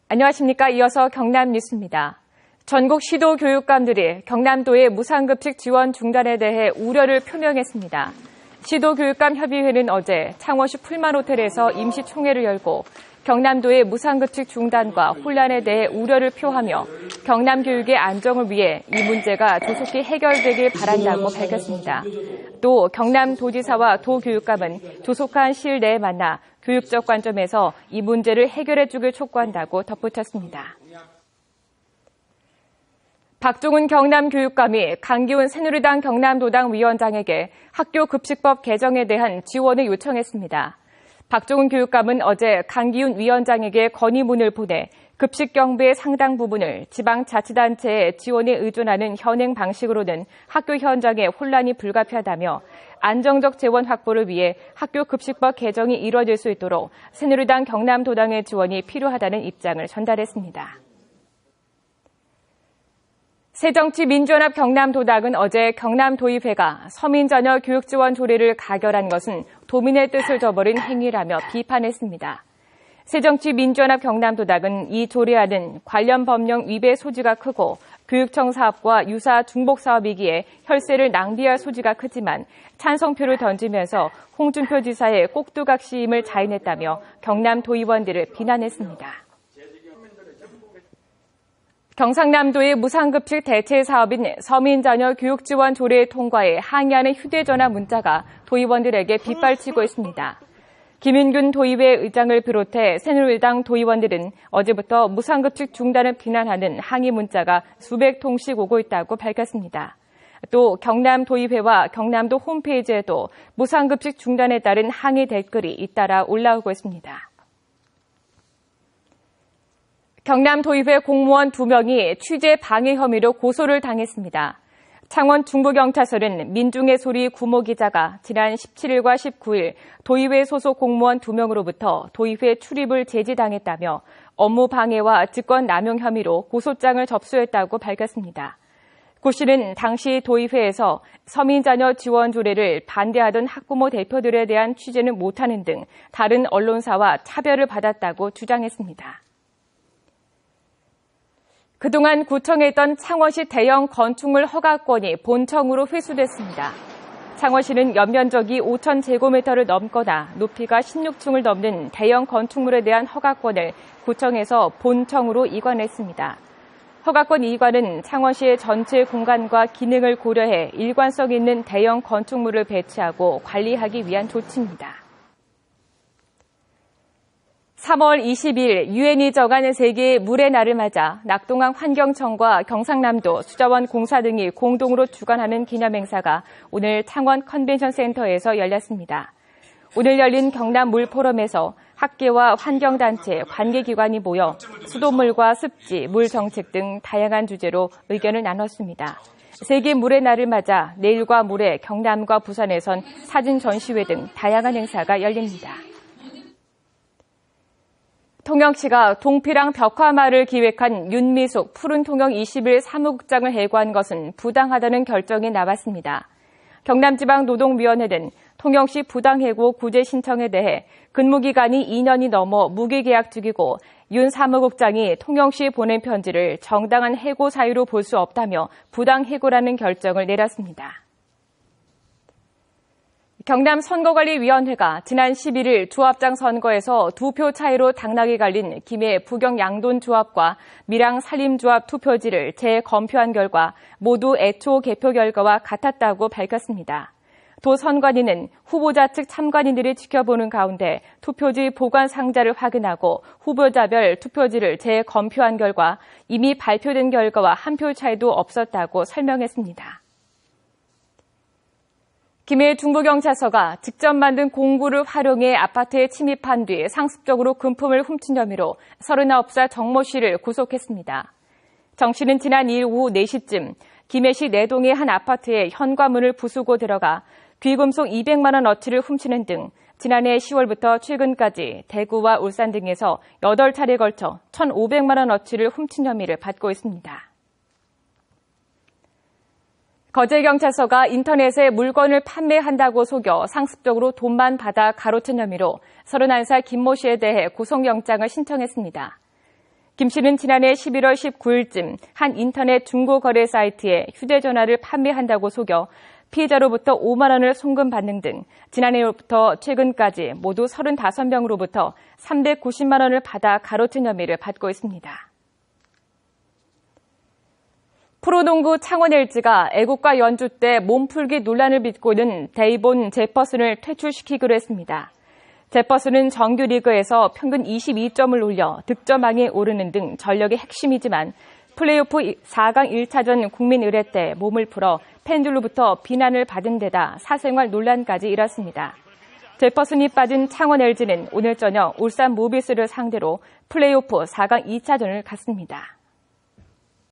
안녕하십니까. 이어서 경남 뉴스입니다. 전국 시도교육감들이 경남도의 무상급식 지원 중단에 대해 우려를 표명했습니다. 시도교육감협의회는 어제 창원시 풀만호텔에서 임시총회를 열고 경남도의 무상급식 중단과 혼란에 대해 우려를 표하며 경남교육의 안정을 위해 이 문제가 조속히 해결되길 바란다고 밝혔습니다. 또 경남도지사와 도교육감은 조속한 시일 내에 만나 교육적 관점에서 이 문제를 해결해 주길 촉구한다고 덧붙였습니다. 박종훈 경남교육감이 강기훈 새누리당 경남도당 위원장에게 학교급식법 개정에 대한 지원을 요청했습니다. 박종훈 교육감은 어제 강기훈 위원장에게 건의문을 보내 급식 경비의 상당 부분을 지방자치단체의 지원에 의존하는 현행 방식으로는 학교 현장에 혼란이 불가피하다며 안정적 재원 확보를 위해 학교급식법 개정이 이루어질 수 있도록 새누리당 경남도당의 지원이 필요하다는 입장을 전달했습니다. 새정치민주연합 경남도당은 어제 경남도의회가 서민자녀 교육지원 조례를 가결한 것은 도민의 뜻을 저버린 행위라며 비판했습니다. 새정치민주연합 경남도당은 이 조례안은 관련 법령 위배 소지가 크고 교육청 사업과 유사 중복 사업이기에 혈세를 낭비할 소지가 크지만 찬성표를 던지면서 홍준표 지사의 꼭두각시임을 자인했다며 경남도의원들을 비난했습니다. 경상남도의 무상급식 대체 사업인 서민자녀 교육지원 조례 통과에 항의하는 휴대전화 문자가 도의원들에게 빗발치고 있습니다. 김윤균 도의회 의장을 비롯해 새누리당 도의원들은 어제부터 무상급식 중단을 비난하는 항의 문자가 수백 통씩 오고 있다고 밝혔습니다. 또 경남도의회와 경남도 홈페이지에도 무상급식 중단에 따른 항의 댓글이 잇따라 올라오고 있습니다. 경남도의회 공무원 2명이 취재 방해 혐의로 고소를 당했습니다. 창원 중부경찰서는 민중의 소리 구모 기자가 지난 17일과 19일 도의회 소속 공무원 2명으로부터 도의회 출입을 제지당했다며 업무 방해와 직권 남용 혐의로 고소장을 접수했다고 밝혔습니다. 고 씨는 당시 도의회에서 서민자녀 지원 조례를 반대하던 학부모 대표들에 대한 취재는 못하는 등 다른 언론사와 차별을 받았다고 주장했습니다. 그동안 구청에 있던 창원시 대형 건축물 허가권이 본청으로 회수됐습니다. 창원시는 연면적이 5,000제곱미터를 넘거나 높이가 16층을 넘는 대형 건축물에 대한 허가권을 구청에서 본청으로 이관했습니다. 허가권 이관은 창원시의 전체 공간과 기능을 고려해 일관성 있는 대형 건축물을 배치하고 관리하기 위한 조치입니다. 3월 20일 유엔이 정한 세계 물의 날을 맞아 낙동강 환경청과 경상남도 수자원 공사 등이 공동으로 주관하는 기념행사가 오늘 창원 컨벤션 센터에서 열렸습니다. 오늘 열린 경남 물포럼에서 학계와 환경단체, 관계기관이 모여 수돗물과 습지, 물 정책 등 다양한 주제로 의견을 나눴습니다. 세계 물의 날을 맞아 내일과 모레 경남과 부산에선 사진 전시회 등 다양한 행사가 열립니다. 통영시가 동피랑 벽화마을 기획한 윤미숙 푸른통영 20일 사무국장을 해고한 것은 부당하다는 결정이 나왔습니다. 경남지방노동위원회는 통영시 부당해고 구제 신청에 대해 근무기간이 2년이 넘어 무기계약 중이고 윤 사무국장이 통영시 보낸 편지를 정당한 해고 사유로 볼 수 없다며 부당해고라는 결정을 내렸습니다. 경남선거관리위원회가 지난 11일 조합장 선거에서 2표 차이로 당락이 갈린 김해 부경양돈조합과 밀양산림조합 투표지를 재검표한 결과 모두 애초 개표 결과와 같았다고 밝혔습니다. 도 선관위는 후보자 측 참관인들이 지켜보는 가운데 투표지 보관 상자를 확인하고 후보자별 투표지를 재검표한 결과 이미 발표된 결과와 한 표 차이도 없었다고 설명했습니다. 김해 중부경찰서가 직접 만든 공구를 활용해 아파트에 침입한 뒤 상습적으로 금품을 훔친 혐의로 39살 정모 씨를 구속했습니다. 정 씨는 지난 2일 오후 4시쯤 김해시 내동의 한 아파트에 현관문을 부수고 들어가 귀금속 200만 원어치를 훔치는 등 지난해 10월부터 최근까지 대구와 울산 등에서 8차례에 걸쳐 1,500만 원어치를 훔친 혐의를 받고 있습니다. 거제경찰서가 인터넷에 물건을 판매한다고 속여 상습적으로 돈만 받아 가로챈 혐의로 31살 김모 씨에 대해 구속영장을 신청했습니다. 김 씨는 지난해 11월 19일쯤 한 인터넷 중고거래 사이트에 휴대전화를 판매한다고 속여 피해자로부터 5만 원을 송금받는 등 지난해부터 최근까지 모두 35명으로부터 390만 원을 받아 가로챈 혐의를 받고 있습니다. 프로농구 창원 LG가 애국가 연주 때 몸풀기 논란을 빚고 있는 데이본 제퍼슨을 퇴출시키기로 했습니다. 제퍼슨은 정규 리그에서 평균 22점을 올려 득점왕에 오르는 등 전력의 핵심이지만 플레이오프 4강 1차전 국민의례 때 몸을 풀어 팬들로부터 비난을 받은 데다 사생활 논란까지 일었습니다. 제퍼슨이 빠진 창원 LG는 오늘 저녁 울산 모비스를 상대로 플레이오프 4강 2차전을 갖습니다.